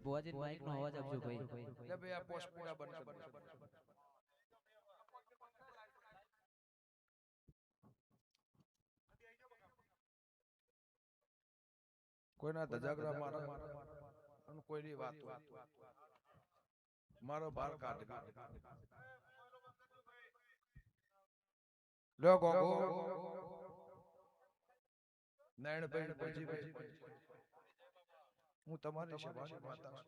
બુઆજી Mike નો અવાજ આપજો ભાઈ. લે ભાઈ આ પોસ્ટ પૂરા બંધ કરી દો. કોઈના ધજાગરા મારા અને કોઈની વાત મારો બાર કાઢ લો ગોગો નારાયણ ભાઈ પછી હું તમારી સેવા માતા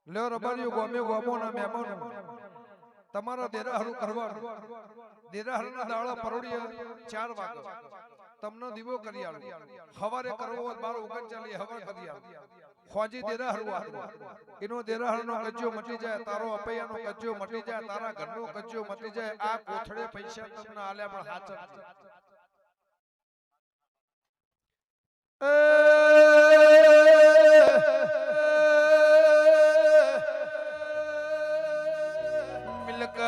લ્યો રબારીઓ ગોમે ગોમોના મહેમાનો તમારા દેરાહરું કરવાનું દેરાહરના દાડા પરોડીએ 4 વાગે તમને દીવો કરી આલું હવારે કરવો 12:39 હવાર કરી આલું ખોજી દેરાહરું એનો દેરાહરનો કજ્જો મટી જાય તારો અપૈયાનો કજ્જો મટી જાય તારા ઘરનો કજ્જો મટી જાય આ કોથળે પૈસા તમને આલ્યા પણ હાચર મિલકત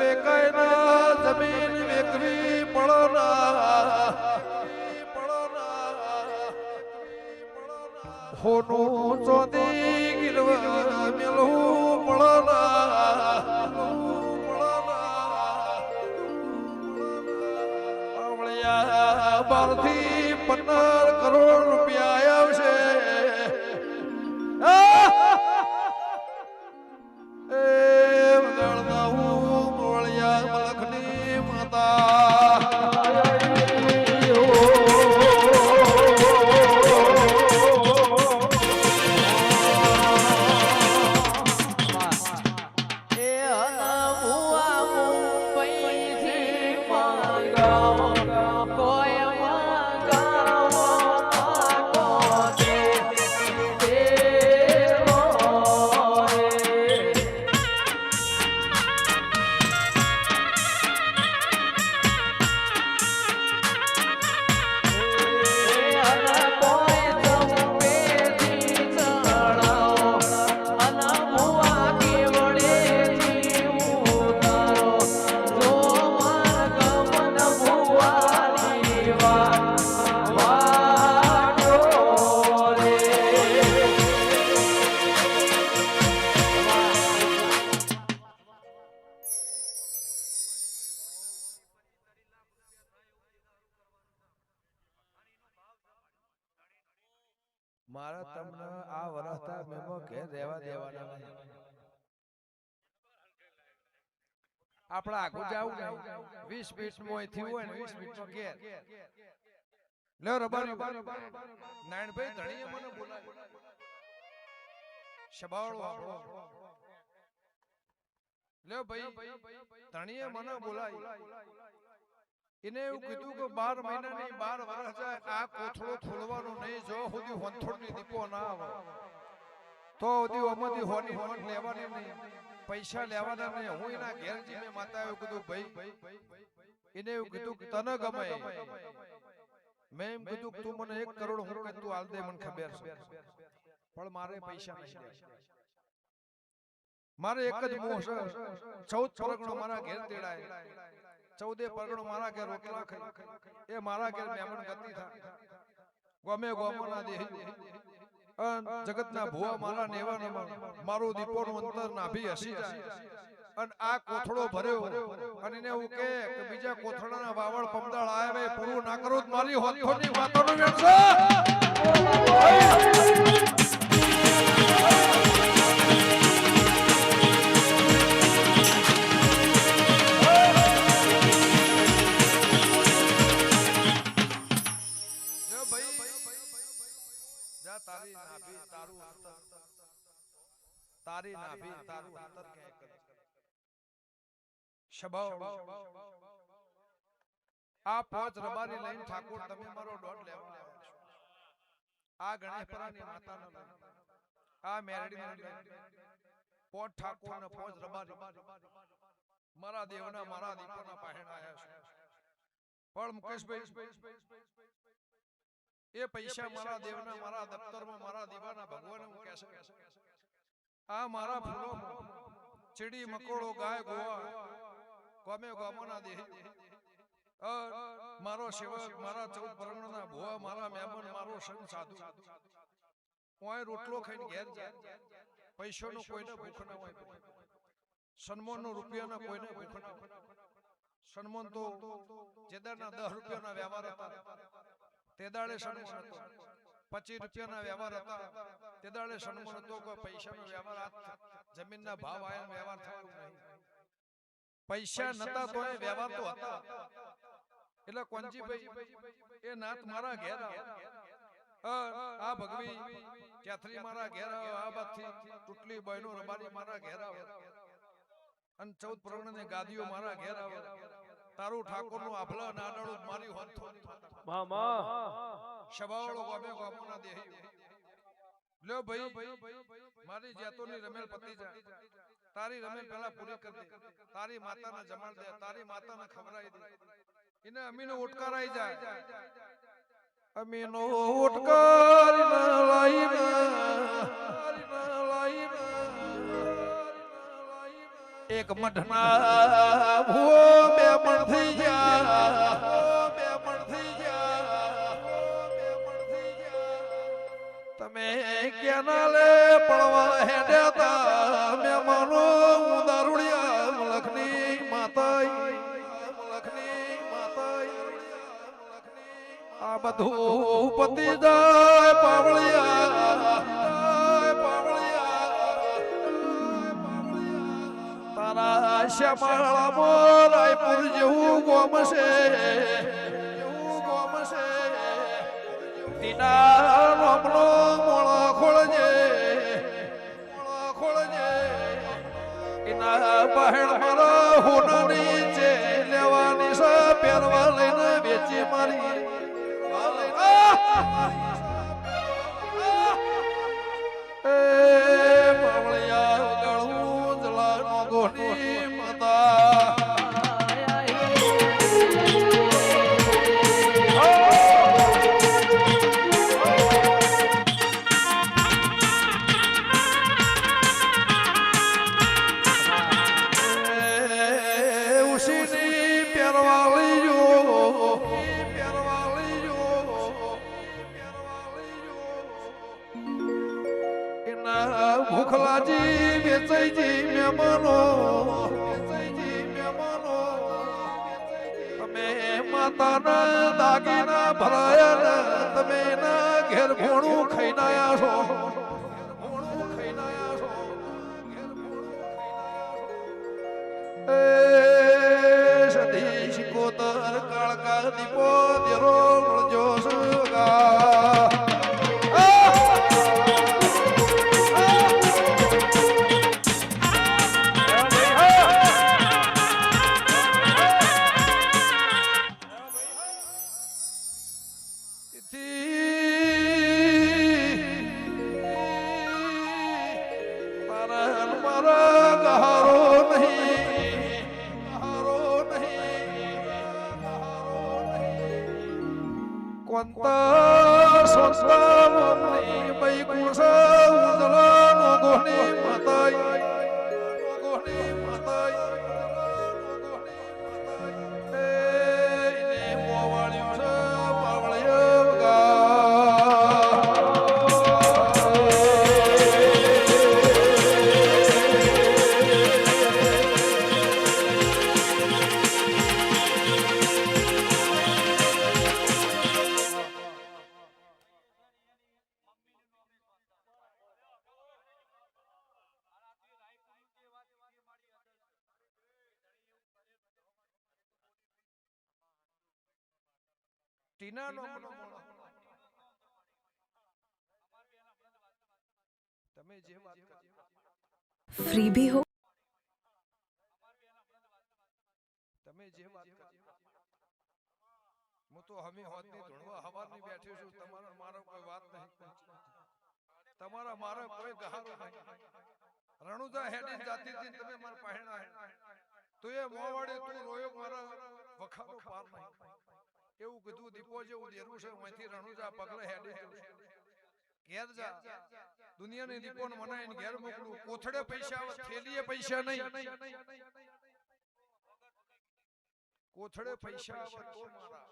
વેકાયના જમીન વેકવી પડના હોનું ચોદી ગિરવા મેલવું પડના આવળિયા 12 થી 15 કરોડ રૂપિયા આવશે મારા તમને આ વરસતા મેમો ઘેર રહેવા દેવાના નહીં આપડા આગુ જાવું ને 20 મિનિટ મોય થી હોય ને 20 મિનિટ નો ઘેર લ્યો રબારી નાયણભાઈ ધણીએ મને બોલાવ્યો શબાળો આપણો લ્યો ભાઈ ધણીએ મને બોલાવ્યો એને એવું કીધું કે 12 મહિના નહીં 12 વર્ષ જાય આ કોથળો ખોલવાનો નહીં જો સુધી વંથોડની દીપો ના આવે તો સુધી ઓમાંથી હોની નોટ લેવાની નહીં પૈસા લેવાના નહીં હું એના ઘેર જઈને માતા એવું કીધું ભાઈ એને એવું કીધું કે તને ગમે મેં એમ કીધું કે તું મને 1 કરોડ હું કે તું આલ દે મને ખબર છે પણ મારે પૈસા નહીં મારે એક જ મોહ છે 14 પરગણો મારા ઘેર તેડાય 14 પરગણો મારા ઘેર રોટલા ખાય એ મારા ઘેર મહેમાન ગતિ થાય ગમે ગોમના દેહી જગતના ભુવા મારા નેવાનામાં મારું દીપોનું અંતર નાભી હસી જાય અને આ કોથળો ભર્યો અને એને એવું કે બીજા કોથળાના વાવળ પમદાળ આવે પૂરું ના કરું મારી હોતોની વાતોનો વેણસો તારી નાભી તારું અંતર કે શબાવ આ 5 રબારી લઈને ઠાકોર તમે મારો દોડ લેવા આવ્યા છો આ ગણેશપરાની માતાનો આ મેરડી 5 ઠાકોર ને 5 રબારી મારા દેવના મારા દીપોના પાહેણ આવ્યા છે પણ મુકેશભાઈ એ પૈસા મારા દેવના મારા દફતરમાં મારા દીવાના ભગવાન હું કહેશે આ મારા ફૂલો ચીડી મકોડો ગાય ગોવા ગમે ગોમના દેહી મારો સેવક મારા 14 પરગણાના ભુવા મારા મહેમાન મારો સંત સાધુ ઓય રોટલો ખાઈને ઘેર જાય પૈસાનો કોઈને ભૂખ ન હોય સન્માનનો રૂપિયાના કોઈને ભૂખ ન હોય સન્માન તો જેદારના 10 રૂપિયાના વ્યવહાર હતા તેદાળે સન્માન હતો 25 રૂપિયાના વ્યવહાર હતા તેદાળે સન્માન હતો કે પૈસાનો વ્યવહાર જમીનના ભાવ આયા વ્યવહાર થવાનો નહીં પૈસા નતા તો એ વ્યવહાર તો હતા એટલે કોંજીભાઈ એ નાત મારા ઘેર આ ભગવી ચાથરી મારા ઘેર આ બાથી ટુટલી બહેનો રબારી મારા ઘેર આવે અને 14 પ્રગણની ગાદીઓ મારા ઘેર આવે તારું ઠાકોરનું આભલા નાડાળું મારી હોતો મામા શબાવળો ગમે ગમના દેહી લ્યો ભાઈ મારી જેતોની રમેલ પતી જા તારી રમેલ પહેલા પૂરી કર દે તારી માતાને જમાડ દે તારી માતાને ખવરાઈ દે એને અમીનો ઉટકારાઈ જાય અમીનો ઉટકાર ન લાઈ એક મઠના ભૂ બે મણ થઈ ગયા તમે ક્યાંના લે પડવા હેડ્યા તા મહેમાનો દારૂડિયા મલખની માતાઈ આ બધું પતિ જાય પાવળિયા તારા શ્યામાળા મોરાયપુર જેવું ગોમશે તીના રોમનો મોળા ખોળજે એના બહેણ મારા હોનાની છે લેવાની છે પહેરવા લઈને વેચી મારી એ પાવળિયા ગળું જલાનો ગોની માતા ભૂખલાજી વેચાઈજી મહેમાનો તમે માતાના દાગીના ભરાયા તમે ના ઘેર ભોણું ખાઈને આયા છો એ સતીશ કોતર કાળકા દીપો દેરો મળજો સગા કોંતા સંસ્થાની મય કુસા ઉદલાનો ગોની માતાઈ એ મોવાળ્યો છે પાવળિયો ટીના નો તમે જે વાત फ्री भी हो તમે જે વાત હું તો હમી હોતની ધૂણવા હવારની બેઠી છું તમારા મારો કોઈ વાત નહીં તમારા મારો કોઈ ગહારો નહીં રણુજા હેડી જાતી હતી તમે માર પહેણા તો એ મોવાડે તું રોયો મારા વખાનો પાર નહીં એવું કીધું દીપો જેવું દેરું છે અહીંથી રણુજા પગલે હેડી ઘેર જા દુનિયાની દીપોને મનાઈને ઘેર મોકલું કોથળે પૈસા આવે થેલીએ પૈસા નહીં કોથળે પૈસા આવે તો મારા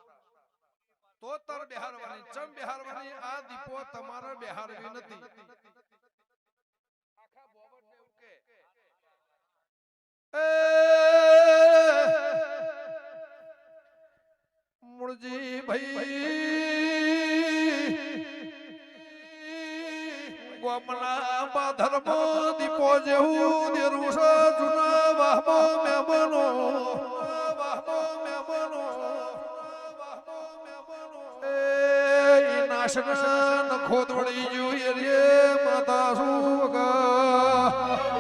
તો તર બિહારવાની ચમ બિહારવાની આ દીપો તમારા બિહારવી નથી આખા બોબટને ઉકે મુળજી ભાઈ ગોમના બાધર્મ દીપો જેવું દેરું છે જુના વાહમો મહેમાનો વાસણ ખોદવડી જોઈએ રે માતા શું વગા